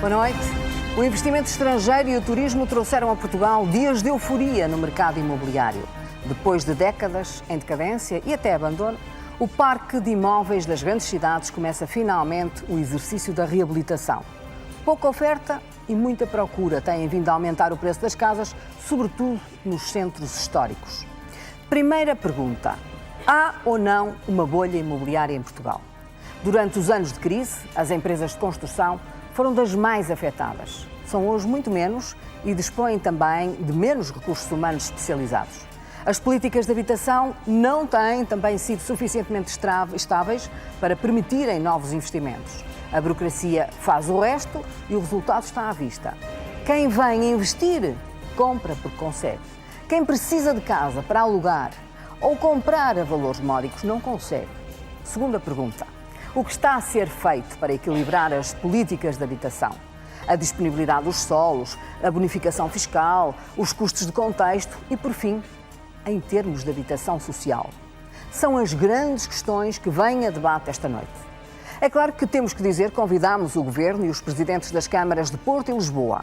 Boa noite. O investimento estrangeiro e o turismo trouxeram a Portugal dias de euforia no mercado imobiliário. Depois de décadas em decadência e até abandono, o parque de imóveis das grandes cidades começa finalmente o exercício da reabilitação. Pouca oferta e muita procura têm vindo a aumentar o preço das casas, sobretudo nos centros históricos. Primeira pergunta: há ou não uma bolha imobiliária em Portugal? Durante os anos de crise, as empresas de construção foram das mais afetadas. São hoje muito menos e dispõem também de menos recursos humanos especializados. As políticas de habitação não têm também sido suficientemente estáveis para permitirem novos investimentos. A burocracia faz o resto e o resultado está à vista. Quem vem investir, compra porque consegue. Quem precisa de casa para alugar ou comprar a valores módicos não consegue. Segunda pergunta: o que está a ser feito para equilibrar as políticas de habitação? A disponibilidade dos solos, a bonificação fiscal, os custos de contexto e, por fim, em termos de habitação social. São as grandes questões que vêm a debate esta noite. É claro que temos que dizer que convidámos o Governo e os presidentes das câmaras de Porto e Lisboa,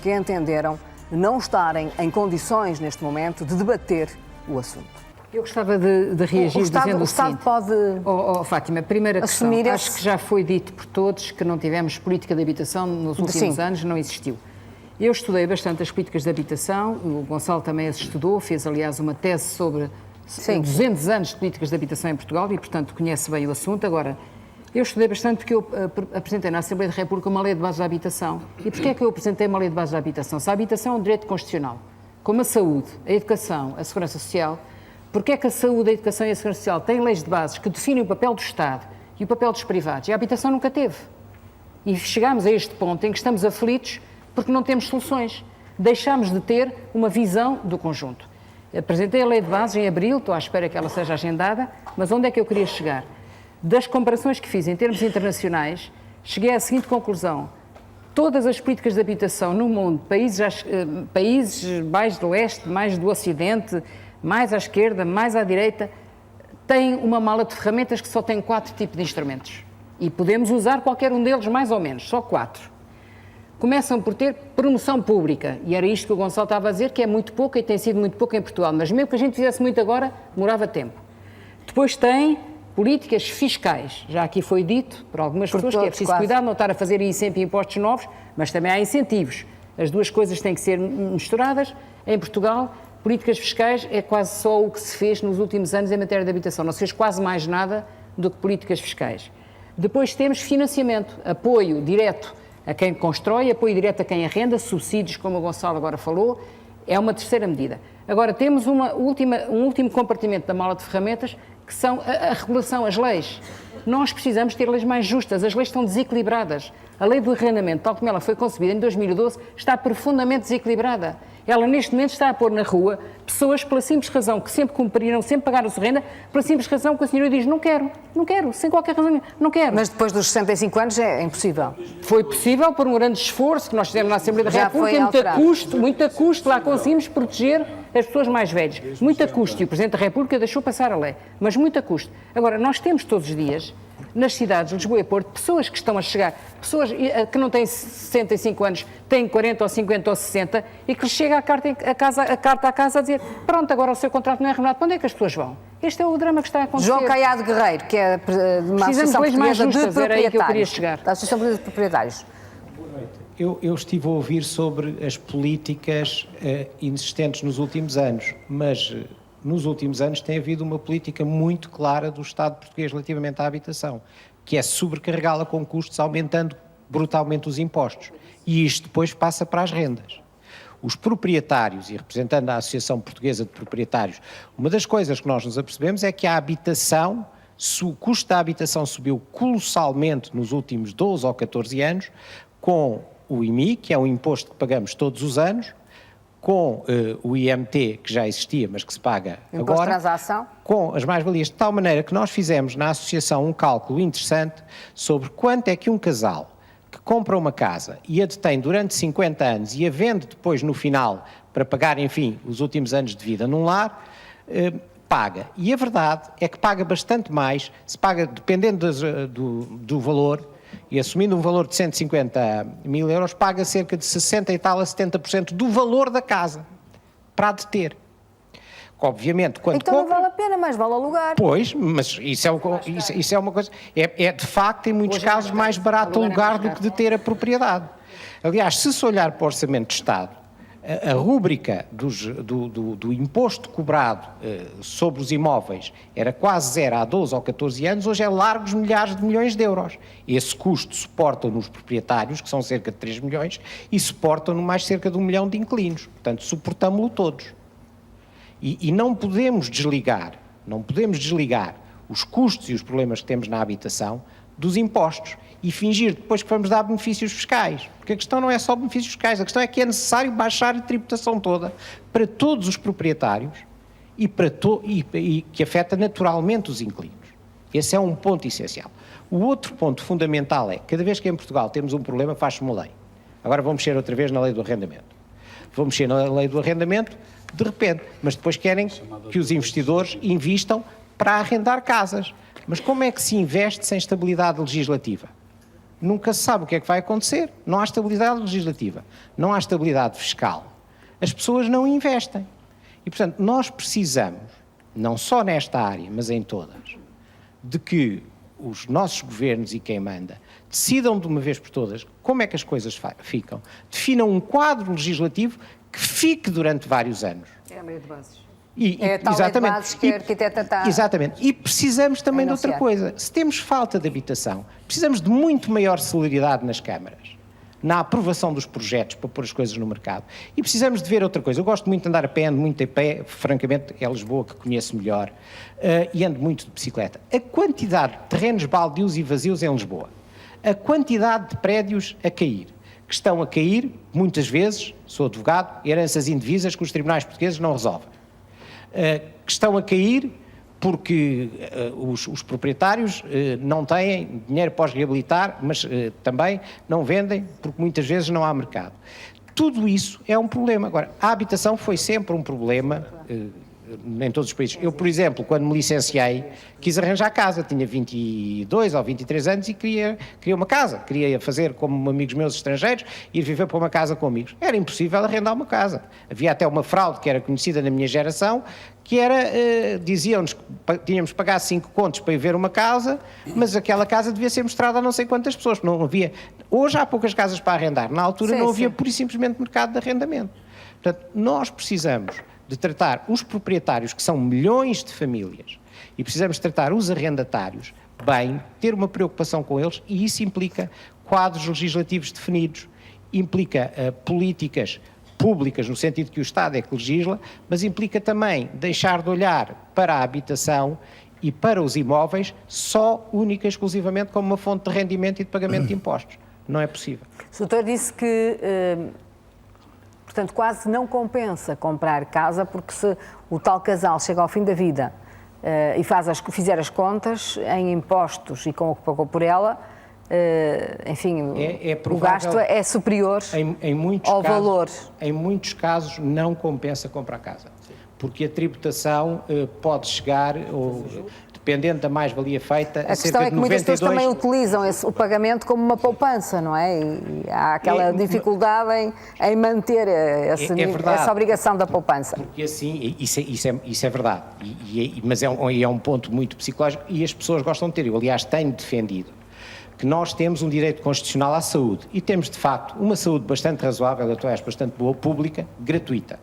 que entenderam não estarem em condições neste momento de debater o assunto. Eu gostava de reagir dizendo o seguinte. pode Fátima, primeira questão, acho que já foi dito por todos que não tivemos política de habitação nos últimos anos, não existiu. Eu estudei bastante as políticas de habitação, o Gonçalo também as estudou, fez aliás uma tese sobre 200 anos de políticas de habitação em Portugal e, portanto, conhece bem o assunto. Agora, eu estudei bastante porque eu apresentei na Assembleia da República uma lei de base da habitação. E porquê é que eu apresentei uma lei de base da habitação? Se a habitação é um direito constitucional, como a saúde, a educação, a segurança social, porquê é que a saúde, a educação e a segurança social têm leis de bases que definem o papel do Estado e o papel dos privados? E a habitação nunca teve. E chegámos a este ponto em que estamos aflitos porque não temos soluções. Deixámos de ter uma visão do conjunto. Apresentei a lei de bases em abril, estou à espera que ela seja agendada, mas onde é que eu queria chegar? Das comparações que fiz em termos internacionais, cheguei à seguinte conclusão: todas as políticas de habitação no mundo, países mais do leste, mais do ocidente, mais à esquerda, mais à direita, têm uma mala de ferramentas que só tem 4 tipos de instrumentos. E podemos usar qualquer um deles mais ou menos, só 4. Começam por ter promoção pública, e era isto que o Gonçalo estava a dizer, que é muito pouco e tem sido muito pouco em Portugal, mas mesmo que a gente fizesse muito agora, demorava tempo. Depois tem políticas fiscais, já aqui foi dito por algumas pessoas que é preciso cuidar, não estar a fazer aí sempre impostos novos, mas também há incentivos. As duas coisas têm que ser misturadas. Em Portugal, políticas fiscais é quase só o que se fez nos últimos anos em matéria de habitação, não se fez quase mais nada do que políticas fiscais. Depois temos financiamento, apoio direto a quem constrói, apoio direto a quem arrenda, subsídios, como o Gonçalo agora falou, é uma terceira medida. Agora, temos um último compartimento da mala de ferramentas, que são a regulação, as leis. Nós precisamos ter leis mais justas, as leis estão desequilibradas. A lei do arrendamento, tal como ela foi concebida em 2012, está profundamente desequilibrada. Ela, neste momento, está a pôr na rua pessoas pela simples razão que sempre cumpriram, sempre pagaram a sua renda, pela simples razão que a senhora diz: não quero, sem qualquer razão, não quero. Mas depois dos 65 anos é impossível. Foi possível por um grande esforço que nós fizemos na Assembleia da República, muito a custo, lá conseguimos proteger as pessoas mais velhas. Muito a custo, e o Presidente da República deixou passar a lei, mas muito a custo. Agora, nós temos todos os dias, nas cidades de Lisboa e Porto, pessoas que estão a chegar, pessoas que não têm 65 anos, têm 40 ou 50 ou 60, e que lhes chega a carta à casa a dizer: pronto, agora o seu contrato não é renovado. Para onde é que as pessoas vão? Este é o drama que está a acontecer. João Caiado Guerreiro, que é de uma associação portuguesa de proprietários. Da Associação Portuguesa de Proprietários. Eu estive a ouvir sobre as políticas existentes nos últimos anos, mas nos últimos anos tem havido uma política muito clara do Estado português relativamente à habitação, que é sobrecarregá-la com custos, aumentando brutalmente os impostos. E isto depois passa para as rendas. Os proprietários, e representando a Associação Portuguesa de Proprietários, uma das coisas que nós nos apercebemos é que a habitação, o custo da habitação subiu colossalmente nos últimos 12 ou 14 anos, com o IMI, que é um imposto que pagamos todos os anos, com o IMT, que já existia, mas que se paga imposto agora, de transação, com as mais-valias, de tal maneira que nós fizemos na associação um cálculo interessante sobre quanto é que um casal que compra uma casa e a detém durante 50 anos e a vende depois no final para pagar, enfim, os últimos anos de vida num lar, paga. E a verdade é que paga bastante mais, se paga, dependendo do valor, e assumindo um valor de 150 mil euros, paga cerca de 60 e tal a 70% do valor da casa para a deter. Obviamente, quando então não vale a pena, mas vale alugar. Pois, mas isso é uma coisa... É de facto, em muitos casos, mais barato alugar do que deter a propriedade. Aliás, se se olhar para o Orçamento de Estado, a rúbrica do imposto cobrado sobre os imóveis era quase zero há 12 ou 14 anos, hoje é largos milhares de milhões de euros. Esse custo suportam-no os proprietários, que são cerca de 3 milhões, e suportam-no mais cerca de 1 milhão de inquilinos. Portanto, suportamos-lo todos. E não podemos desligar os custos e os problemas que temos na habitação dos impostos e fingir depois que vamos dar benefícios fiscais. Porque a questão não é só benefícios fiscais, a questão é que é necessário baixar a tributação toda para todos os proprietários e que afeta naturalmente os inquilinos. Esse é um ponto essencial. O outro ponto fundamental é, cada vez que em Portugal temos um problema, faz-se uma lei. Agora vamos mexer outra vez na lei do arrendamento. Vamos mexer na lei do arrendamento, de repente, mas depois querem que os investidores invistam para arrendar casas. Mas como é que se investe sem estabilidade legislativa? Nunca se sabe o que é que vai acontecer. Não há estabilidade legislativa, não há estabilidade fiscal. As pessoas não investem. E, portanto, nós precisamos, não só nesta área, mas em todas, de que os nossos governos e quem manda decidam de uma vez por todas como é que as coisas ficam, definam um quadro legislativo que fique durante vários anos. É a meio de bases. É tal lei de bases que a arquiteta está... Exatamente. E precisamos também de outra coisa. Se temos falta de habitação, precisamos de muito maior celeridade nas câmaras, na aprovação dos projetos para pôr as coisas no mercado. E precisamos de ver outra coisa. Eu gosto muito de andar a pé, ando muito a pé, francamente é Lisboa que conheço melhor, e ando muito de bicicleta. A quantidade de terrenos baldios e vazios em Lisboa, a quantidade de prédios a cair, que estão a cair, muitas vezes, sou advogado, heranças indevisas que os tribunais portugueses não resolvem. Que estão a cair porque os proprietários não têm dinheiro para os reabilitar, mas também não vendem porque muitas vezes não há mercado. Tudo isso é um problema. Agora, a habitação foi sempre um problema em todos os países. Eu, por exemplo, quando me licenciei, quis arranjar casa, tinha 22 ou 23 anos e queria uma casa, queria fazer como amigos meus estrangeiros, ir viver para uma casa com amigos. Era impossível arrendar uma casa. Havia até uma fraude que era conhecida na minha geração, que era, diziam-nos que tínhamos que pagar 5 contos para ir ver uma casa, mas aquela casa devia ser mostrada a não sei quantas pessoas, não havia... Hoje há poucas casas para arrendar, na altura não havia pura e simplesmente mercado de arrendamento. Portanto, nós precisamos de tratar os proprietários, que são milhões de famílias, e precisamos tratar os arrendatários bem, ter uma preocupação com eles, e isso implica quadros legislativos definidos, implica políticas públicas, no sentido que o Estado é que legisla, mas implica também deixar de olhar para a habitação e para os imóveis só, única e exclusivamente, como uma fonte de rendimento e de pagamento de impostos. Não é possível. O doutor disse que... Portanto, quase não compensa comprar casa, porque se o tal casal chega ao fim da vida e fizer as contas em impostos e com o que pagou por ela, enfim, o gasto é superior ao valor. Em muitos casos não compensa comprar casa, porque a tributação pode chegar... dependendo da mais-valia feita, a questão é que muitas pessoas também utilizam o pagamento como uma poupança, não é? E há aquela dificuldade em manter essa obrigação da poupança. Porque assim, isso é verdade, mas é um ponto muito psicológico e as pessoas gostam de ter. Eu, aliás, tenho defendido que nós temos um direito constitucional à saúde e temos, de facto, uma saúde bastante razoável, até bastante boa, pública, gratuita.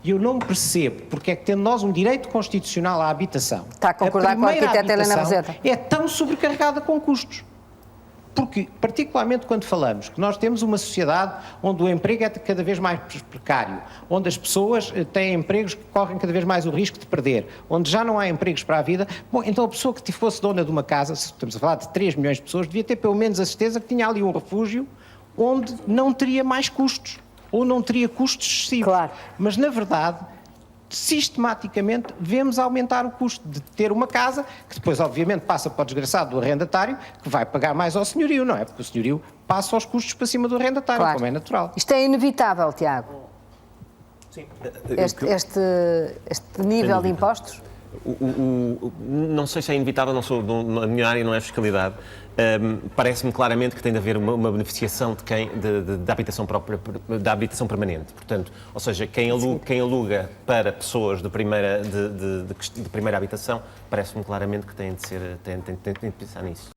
E eu não percebo porque é que, tendo nós um direito constitucional à habitação, está a concordar com a arquiteta Helena Roseta, é tão sobrecarregada com custos. Porque, particularmente quando falamos que nós temos uma sociedade onde o emprego é cada vez mais precário, onde as pessoas têm empregos que correm cada vez mais o risco de perder, onde já não há empregos para a vida, bom, então a pessoa que fosse dona de uma casa, se estamos a falar de 3 milhões de pessoas, devia ter pelo menos a certeza que tinha ali um refúgio onde não teria mais custos. Ou não teria custos excessivos. Claro. Mas, na verdade, sistematicamente, vemos aumentar o custo de ter uma casa, que depois, obviamente, passa para o desgraçado do arrendatário, que vai pagar mais ao senhorio, não é? Porque o senhorio passa os custos para cima do arrendatário, claro, como é natural. Isto é inevitável, Tiago? Sim. Este nível de impostos? Não sei se é inevitável, a minha área não é fiscalidade. Parece-me claramente que tem de haver uma beneficiação da habitação própria, da habitação permanente. Portanto, ou seja, quem aluga para pessoas de primeira habitação, parece-me claramente que tem de pensar nisso.